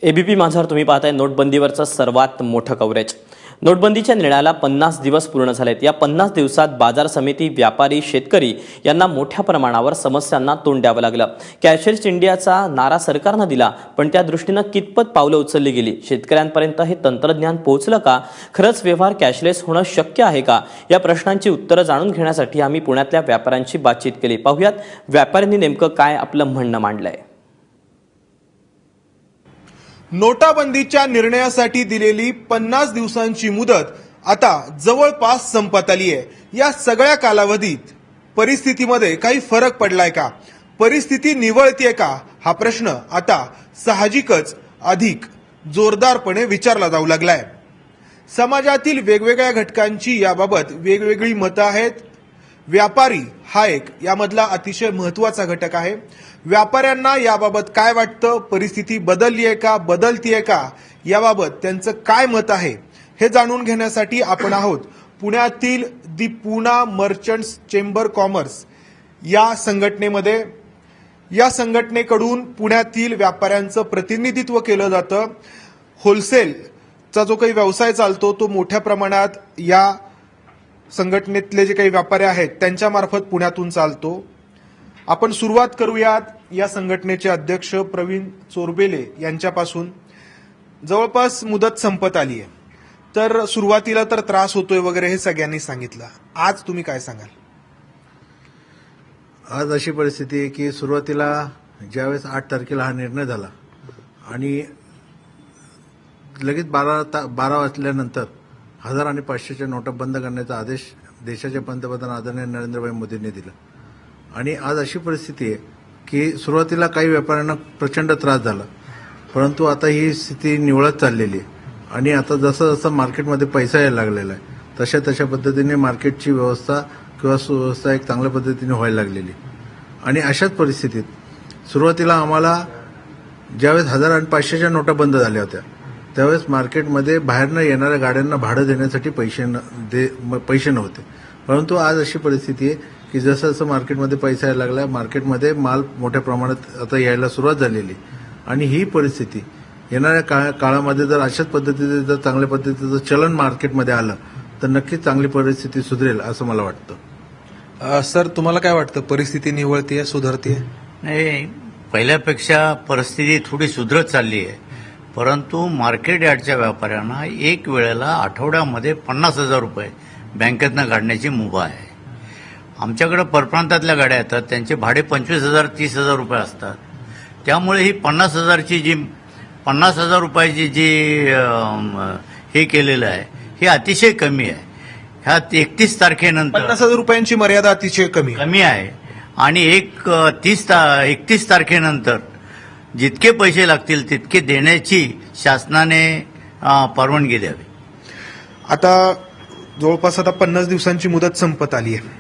ABP माझावर तुम्ही पाहताय नोटबंदीवरचं सर्वात मोठं कव्हरेज। नोटबंदीच्या निर्णयाला 50 दिवस पूर्ण झालेत। या 50 दिवसात बाजार समिती, व्यापारी, शेतकरी यांना मोठ्या प्रमाणावर समस्यांना तोंड द्यावं लागलं। कॅशलेस इंडियाचा नारा सरकारनं दिला, पण त्या दृष्टीनं कितपत पावलं उचलली गेली? शेतकऱ्यांपर्यंत हे तंत्रज्ञान पोहोचलं का? खरंच व्यवहार कॅशलेस होणं शक्य आहे का? या प्रश्नांची उत्तरं जाणून घेण्यासाठी आम्ही पुण्यातल्या व्यापाऱ्यांशी बातचीत केली। पाहूयात व्यापाऱ्यांनी नेमकं काय आपलं म्हणणं मांडलंय। नोटाबंदीच्या निर्णयासाठी दिलेली 50 दिवसांची मुदत आता जवळपास संपत आली आहे। या सगळ्या कालावधीत परिस्थितीमध्ये काही फरक पडलाय का? परिस्थिती निवळतीये का? हा प्रश्न आता साहजिकच अधिक जोरदारपणे विचारला जाऊ लागलाय। समाजातील वेगवेगळ्या घटकांची याबाबत वेगवेगळी मतं आहेत। व्यापारी हा एक यामधला अतिशय महत्त्वाचा घटक आहे। व्यापाऱ्यांना याबाबत काय वाटतं? परिस्थिती बदलली आहे का? बदलतीये का? याबाबत त्यांचं काय मत आहे हे जाणून घेण्यासाठी आपण आहोत पुण्यातील दी पुणा मर्चंट्स चेंबर कॉमर्स या संघटनेमध्ये। या संघटनेकडून पुण्यातील व्यापाऱ्यांचं प्रतिनिधित्व केलं जातं। होलसेलचा जो काही व्यवसाय चालतो तो मोठ्या प्रमाणात या संघटनेतले जे काही व्यापारी आहेत त्यांच्या मार्फत पुण्यातून चालतो। आपण सुरुवात करूयात या संघटनेचे अध्यक्ष प्रवीण चोरबेले यांच्यापासून। जवळपास मुदत संपत आली आहे, तर सुरुवातीला तर त्रास होतोय वगैरे हे सगळ्यांनी सांगितलं। आज तुम्ही काय सांगाल? आज अशी परिस्थिती आहे की सुरुवातीला ज्यावेळेस 8 तारखेला हा निर्णय झाला आणि लगेच 12 वाजल्यानंतर 1000 आणि 500च्या नोटा बंद करण्याचा आदेश देशाचे पंतप्रधान आदरणीय नरेंद्रभाई मोदींनी दिला। आणि आज अशी परिस्थिती आहे की सुरुवातीला काही व्यापाऱ्यांना प्रचंड त्रास झाला, परंतु आता ही स्थिती निवळत चाललेली आहे। आणि आता जसं जसं मार्केटमध्ये पैसा यायला लागलेला आहे तशा पद्धतीने मार्केटची व्यवस्था किंवा सुव्यवस्था एक चांगल्या पद्धतीने व्हायला लागलेली। आणि अशाच परिस्थितीत सुरुवातीला आम्हाला ज्यावेळेस 1000 आणि 500च्या नोटा बंद झाल्या होत्या त्यावेळेस मार्केटमध्ये बाहेरनं येणाऱ्या गाड्यांना भाडं देण्यासाठी पैसे नव्हते। परंतु आज अशी परिस्थिती आहे की जसं जसं मार्केटमध्ये पैसा यायला लागला, मार्केटमध्ये माल मोठ्या प्रमाणात आता यायला सुरुवात झालेली। आणि ही परिस्थिती येणाऱ्या काळामध्ये जर अशाच पद्धतीचे जर चांगल्या पद्धतीचं चलन मार्केटमध्ये आलं तर नक्कीच चांगली परिस्थिती सुधरेल असं मला वाटतं। सर, तुम्हाला काय वाटतं? परिस्थिती निवळतीये, सुधारतीये? नाही, पहिल्यापेक्षा परिस्थिती थोडी सुधरत चालली आहे, परंतु मार्केट यार्डच्या व्यापाऱ्यांना एक वेळेला आठवड्यामध्ये 50,000 रुपये बँकेतनं काढण्याची मुभा आहे। आमच्याकडे परप्रांतातल्या गाड्या येतात, त्यांचे भाडे 25,000 30,000 रुपये असतात। त्यामुळे ही 50,000 रुपयाची जी हे केलेलं आहे हे अतिशय कमी आहे। ह्यात 31 तारखेनंतर 50,000 रुपयांची मर्यादा अतिशय कमी आहे। आणि 31 तारखेनंतर जितके पैसे लागतील तितके देण्याची शासनाने परवानगी द्यावी। आता जवळपास 50 दिवसांची मुदत संपत आली आहे।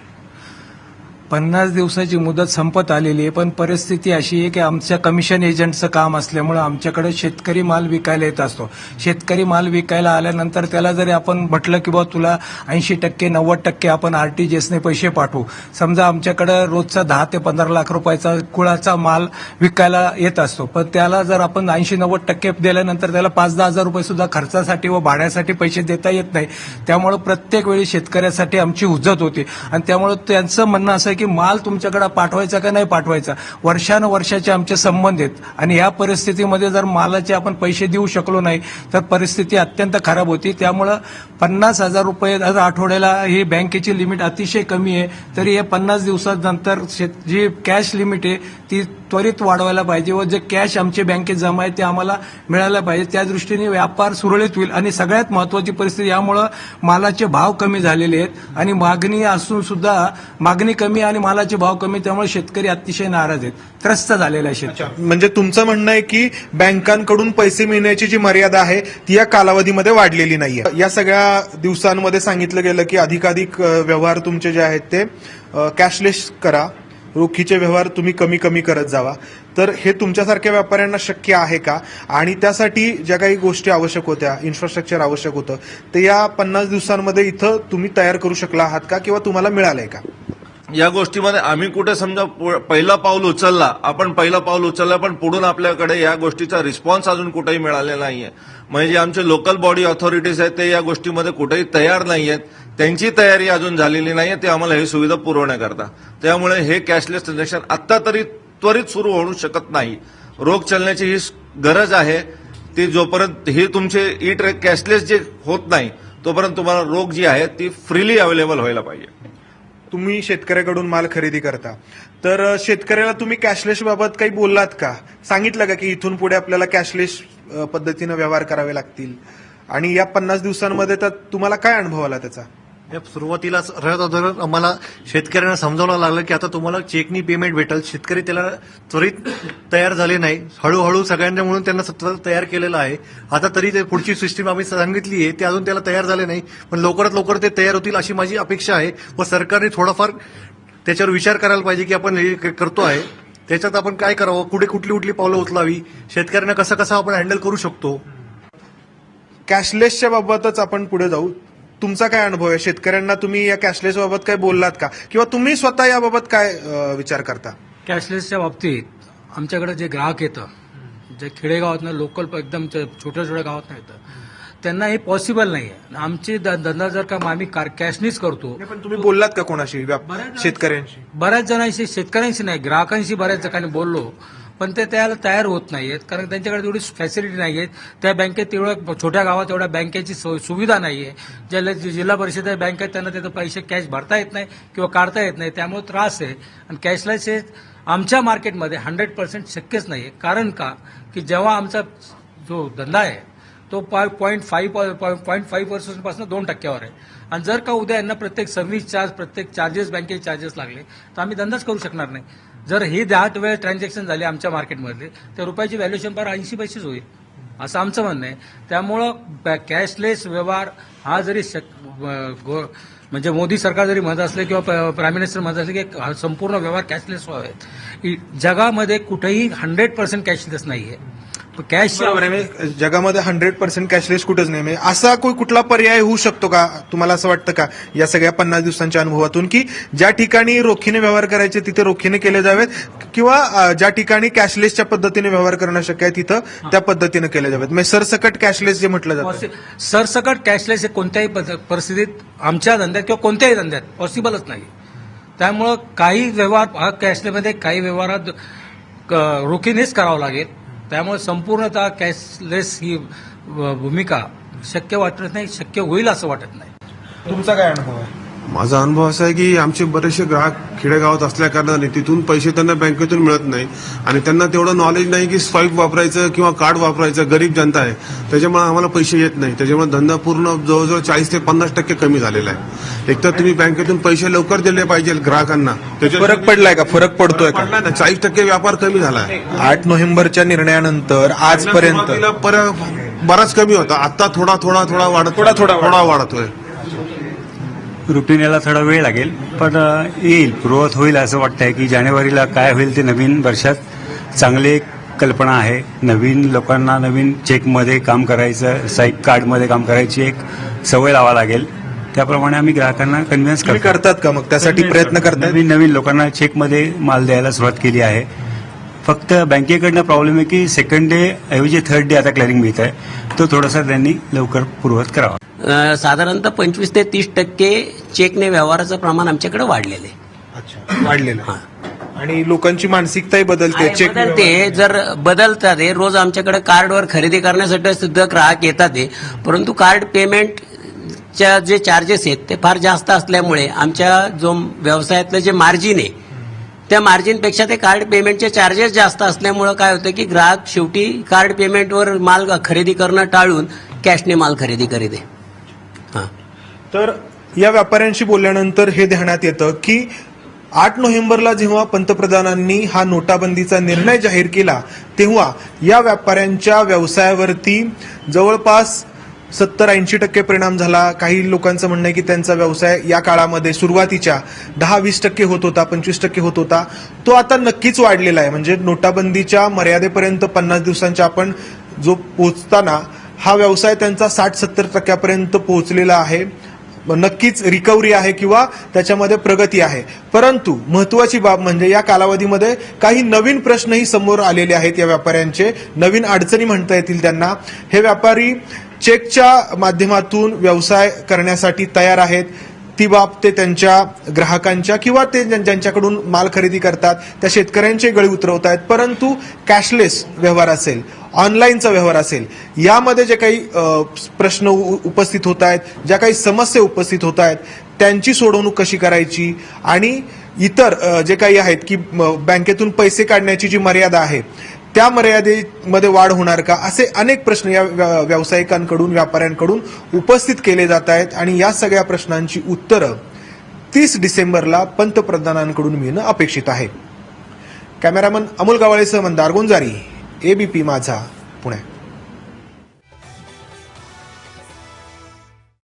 50 दिवसाची मुदत संपत आलेली आहे, पण परिस्थिती अशी आहे की आमच्या कमिशन एजंटचं काम असल्यामुळे आमच्याकडे शेतकरी माल विकायला येत असतो। शेतकरी माल विकायला आल्यानंतर त्याला जरी आपण म्हटलं की बाबा तुला 80% 90% आपण आरटीजीएसने पैसे पाठवू, समजा आमच्याकडे रोजचा 10 ते 15 लाख रुपयाचा कुळाचा माल विकायला येत असतो, पण त्याला जर आपण 80-90% दिल्यानंतर त्याला 5-10 हजार रुपये सुद्धा खर्चासाठी व भाड्यासाठी पैसे देता येत नाही। त्यामुळे प्रत्येक वेळी शेतकऱ्यासाठी आमची हुज्जत होती आणि त्यामुळे त्यांचं म्हणणं असं की माल तुमच्याकडे पाठवायचा का नाही पाठवायचा, वर्षानुवर्षाचे आमचे संबंध आहेत। आणि या परिस्थितीमध्ये जर मालाचे आपण पैसे देऊ शकलो नाही तर परिस्थिती अत्यंत खराब होती। त्यामुळं 50,000 रुपये आठवड्याला ही बँकेची लिमिट अतिशय कमी आहे, तरी हे 50 दिवसानंतर जी कॅश लिमिट आहे ती त्वरित वाढवायला पाहिजे व जे कॅश आमच्या बँकेत जमा आहे ते आम्हाला मिळायला पाहिजे। त्या दृष्टीने व्यापार सुरळीत होईल। आणि सगळ्यात महत्त्वाची परिस्थिती यामुळं मालाचे भाव कमी झालेले आहेत आणि मागणी असून सुद्धा मागणी कमी आणि मालाचे भाव कमी, त्यामुळे शेतकरी अतिशय नाराज आहेत, त्रस्त झालेला आहे शेतकरी। म्हणजे तुमचं म्हणणं आहे की बँकांकडून पैसे मिळण्याची जी मर्यादा आहे ती या कालावधीमध्ये वाढलेली नाहीये। या सगळ्या दिवसांमध्ये सांगितलं गेलं की अधिकाधिक व्यवहार तुमचे जे आहेत ते कॅशलेस करा, रोखीचे व्यवहार तुम्ही कमी करत जावा। तर हे तुमच्यासारख्या व्यापाऱ्यांना शक्य आहे का? आणि त्यासाठी ज्या काही गोष्टी आवश्यक होत्या, इन्फ्रास्ट्रक्चर आवश्यक होतं, ते या 50 दिवसांमध्ये इथं तुम्ही तयार करू शकला आहात का किंवा तुम्हाला मिळालंय का? या गोष्टीमध्ये आम्ही कुठे समजा पहिला पाऊल उचलला, आपण पहिलं पाऊल उचललं, पण पुढून आपल्याकडे या गोष्टीचा रिस्पॉन्स अजून कुठेही मिळालेला नाहीये. म्हणजे आमचे लोकल बॉडी ऑथॉरिटीज आहेत ते या गोष्टीमध्ये कुठेही तयार नाहीयेत, त्यांची तयारी अजून झालेली नाहीये ते आम्हाला ही सुविधा पुरवण्याकरता. त्यामुळे हे कॅशलेस ट्रान्झॅक्शन आत्ता तरी त्वरित सुरू होऊ शकत नाही. रोख चलनाची ही गरज आहे. ती जोपर्यंत हे तुमचे ई ट्रॅक कॅशलेस जे होत नाही तोपर्यंत तुम्हाला रोख जी आहे ती फ्रीली अवेलेबल व्हायला पाहिजे. तुम्ही शेतकऱ्याकडून माल खरेदी करता, तर शेतकऱ्याला तुम्ही कॅशलेस बाबत काही बोललात का? सांगितलं का की इथून पुढे आपल्याला कॅशलेस पद्धतीनं व्यवहार करावे लागतील? आणि या 50 दिवसांमध्ये तर तुम्हाला काय अनुभव आला त्याचा? या सुरुवातीला सर्वात अगोदर आम्हाला शेतकऱ्यांना समजावलं लागलं की आता तुम्हाला चेकनी पेमेंट भेटेल. शेतकरी त्याला त्वरित तयार झाले नाही, हळूहळू सगळ्यांना म्हणून त्यांना सतत तयार केलेलं आहे. आता तरी ते पुढची सिस्टीम आम्ही सांगितली आहे ते अजून त्याला तयार झाले नाही, पण लवकरात लवकर ते तयार होतील अशी माझी अपेक्षा आहे. व सरकारने थोडाफार त्याच्यावर विचार करायला पाहिजे की आपण हे करतो आहे त्याच्यात आपण काय करावं, कुठे कुठली पावलं उचलावी, शेतकऱ्यांना कसं आपण हँडल करू शकतो. कॅशलेसच्या बाबतच आपण पुढे जाऊ. तुमचा काय अनुभव आहे? शेतकऱ्यांना तुम्ही या कॅशलेस बाबत काय बोललात का, किंवा तुम्ही स्वतः याबाबत काय विचार करता? कॅशलेसच्या बाबतीत आमच्याकडे जे ग्राहक येतं, जे खेडेगावातनं लोकल एकदम छोट्या गावात येतं, त्यांना हे पॉसिबल नाही आहे. आमची धंदा जर का आम्ही कॅशनीच करतो. पण तुम्ही बोललात का कोणाशी, शेतकऱ्यांशी? बऱ्याच जणांशी, शेतकऱ्यांशी नाही, ग्राहकांशी बऱ्याच जणांनी बोललो, पण ते त्याला तयार होत नाहीयेत, कारण त्यांच्याकडे तेवढी फॅसिलिटी नाहीये. त्या बँकेत तेवढ्या छोट्या गावात एवढ्या बँकेची सुविधा नाहीये. ज्या जिल्हा परिषद बँकेत त्यांना त्याचे पैसे कॅश भरता येत नाही किंवा काढता येत नाही, त्यामुळे त्रास आहे. आणि कॅशलेस हे आमच्या मार्केटमध्ये 100% शक्यच नाहीये. कारण का की जेव्हा आमचा जो धंदा आहे तो 0.5% पासून 2% आहे. आणि जर का उद्या यांना प्रत्येक सर्व्हिस चार्ज, प्रत्येक चार्जेस, बँकेचे चार्जेस लागले तर आम्ही धंदाच करू शकणार नाही. जर ही 10 वेळ ट्रान्झॅक्शन झाले आमच्या मार्केटमधले तर रुपयाची व्हॅल्युएशन फार 80 पैसेच होईल, असं आमचं म्हणणं आहे. त्यामुळं कॅशलेस व्यवहार हा जरी म्हणजे मोदी सरकार जरी म्हणत असले किंवा प्राईम मिनिस्टर म्हणत असले की संपूर्ण व्यवहार कॅशलेस व्हावेत, जगामध्ये कुठेही 100% कॅशलेस नाहीये. कॅश जगामध्ये 100% कॅशलेस कुठंच नाही. असा कुठला पर्याय होऊ शकतो का? तुम्हाला असं वाटतं का या सगळ्या 50 दिवसांच्या अनुभवातून की ज्या ठिकाणी रोखीने व्यवहार करायचे तिथे रोखीने केले जावेत, किंवा ज्या ठिकाणी कॅशलेसच्या पद्धतीने व्यवहार करणं शक्य आहे तिथं त्या पद्धतीने केले जावेत? म्हणजे सरसकट कॅशलेस जे म्हटलं जातं, सरसकट कॅशलेस हे कोणत्याही परिस्थितीत आमच्या धंद्यात किंवा कोणत्याही धंद्यात पॉसिबलच नाही. त्यामुळं काही व्यवहार कॅशलेसमध्ये, काही व्यवहारात रोखीनेच करावं लागेल. त्यामुळे संपूर्णतः कॅशलेस ही भूमिका शक्य वाटत नाही, शक्य होईल असं वाटत नाही. तुमचा काय अनुभव आहे? माझा अनुभव असा आहे की आमचे बरेचसे ग्राहक खेडेगावात असल्या कारणाने तिथून पैसे त्यांना बँकेतून मिळत नाही आणि त्यांना तेवढं नॉलेज नाही की स्वाईप वापरायचं किंवा कार्ड वापरायचं. गरीब जनता आहे, त्याच्यामुळे आम्हाला पैसे येत नाही. त्याच्यामुळे धंदा पूर्ण जवळजवळ 40 ते 50% कमी झालेला आहे. एकतर तुम्ही बँकेतून पैसे लवकर दिले पाहिजे ग्राहकांना. फरक पडलाय का? फरक पडतोय का? पडला ना, 40% व्यापार कमी झाला आहे. 8 नोव्हेंबरच्या निर्णयानंतर आजपर्यंत बराच कमी होता, आता थोडा वाढतोय. रुटीन याला थोडा वेळ लागेल, पण येईल, पूर्ववत होईल असं वाटतंय की जानेवारीला काय होईल ते नवीन वर्षात चांगली कल्पना आहे. नवीन लोकांना नवीन चेकमध्ये काम करायचं, स्वाईप कार्डमध्ये काम करायची एक सवय लावा लागेल. त्याप्रमाणे आम्ही ग्राहकांना कन्व्हिन्स करतात का? मग त्यासाठी प्रयत्न करतात. नवीन लोकांना चेकमध्ये माल द्यायला सुरुवात केली आहे. फक्त बँकेकडनं प्रॉब्लेम आहे की सेकंड डे ऐवजी थर्ड डे आता क्लिअरिंग मिळत आहे, तो थोडासा त्यांनी लवकर पूर्ववत करावा. साधारणतः 25 ते 30% चेकने व्यवहाराचं प्रमाण आमच्याकडे वाढलेलं आहे. अच्छा, वाढलेलं. आणि लोकांची मानसिकताही बदलते. चेक बदलते, जर बदलतात. रोज आमच्याकडे कार्डवर खरेदी करण्यासाठी सुद्धा ग्राहक येतात, परंतु कार्ड पेमेंटच्या जे चार्जेस आहेत ते फार जास्त असल्यामुळे आमच्या जो व्यवसायातलं जे मार्जिन आहे त्या मार्जिनपेक्षा ते कार्ड पेमेंटचे चार्जेस जास्त असल्यामुळे काय होतं की ग्राहक शेवटी कार्ड पेमेंटवर माल खरेदी करणं टाळून कॅशने माल खरेदी करीत आहे. तर या व्यापाऱ्यांशी बोलल्यानंतर हे ध्यानात येतं की 8 नोव्हेंबरला जेव्हा पंतप्रधानांनी हा नोटाबंदीचा निर्णय जाहीर केला तेव्हा या व्यापाऱ्यांच्या व्यवसायावरती जवळपास 70-80% परिणाम झाला. काही लोकांचं म्हणणं आहे की त्यांचा व्यवसाय या काळामध्ये सुरुवातीच्या 10-20% होत होता, 25% होत होता, तो आता नक्कीच वाढलेला आहे. म्हणजे नोटाबंदीच्या मर्यादेपर्यंत 50 दिवसांच्या आपण जो पोहोचताना हा व्यवसाय त्यांचा 60-70% पोहोचलेला आहे. नक्कीच रिकव्हरी आहे किंवा त्याच्यामध्ये प्रगती आहे. परंतु महत्वाची बाब म्हणजे या कालावधीमध्ये काही नवीन प्रश्नही समोर आलेले आहेत. या व्यापाऱ्यांचे नवीन अडचणी म्हणता येतील त्यांना. हे व्यापारी चेकच्या माध्यमातून व्यवसाय करण्यासाठी तयार आहेत. ती बाब ते त्यांच्या ग्राहकांच्या किंवा ते ज्यांच्याकडून माल खरेदी करतात त्या शेतकऱ्यांचे गळी उतरवत आहेत. परंतु कॅशलेस व्यवहार असेल, ऑनलाईनचा व्यवहार असेल, यामध्ये जे काही प्रश्न उपस्थित होत आहेत, ज्या काही समस्या उपस्थित होत आहेत, त्यांची सोडवणूक कशी करायची आणि इतर जे काही आहेत की बँकेतून पैसे काढण्याची जी मर्यादा आहे त्या मर्यादेमध्ये वाढ होणार का, असे अनेक प्रश्न या व्यावसायिकांकडून, व्यापाऱ्यांकडून उपस्थित केले जात आहेत. आणि या सगळ्या प्रश्नांची उत्तरं 30 डिसेंबरला पंतप्रधानांकडून मिळणं अपेक्षित आहे. कॅमेरामन अमोल गावळेसह मंदार गोंजारी, एबीपी माझा, पुणे.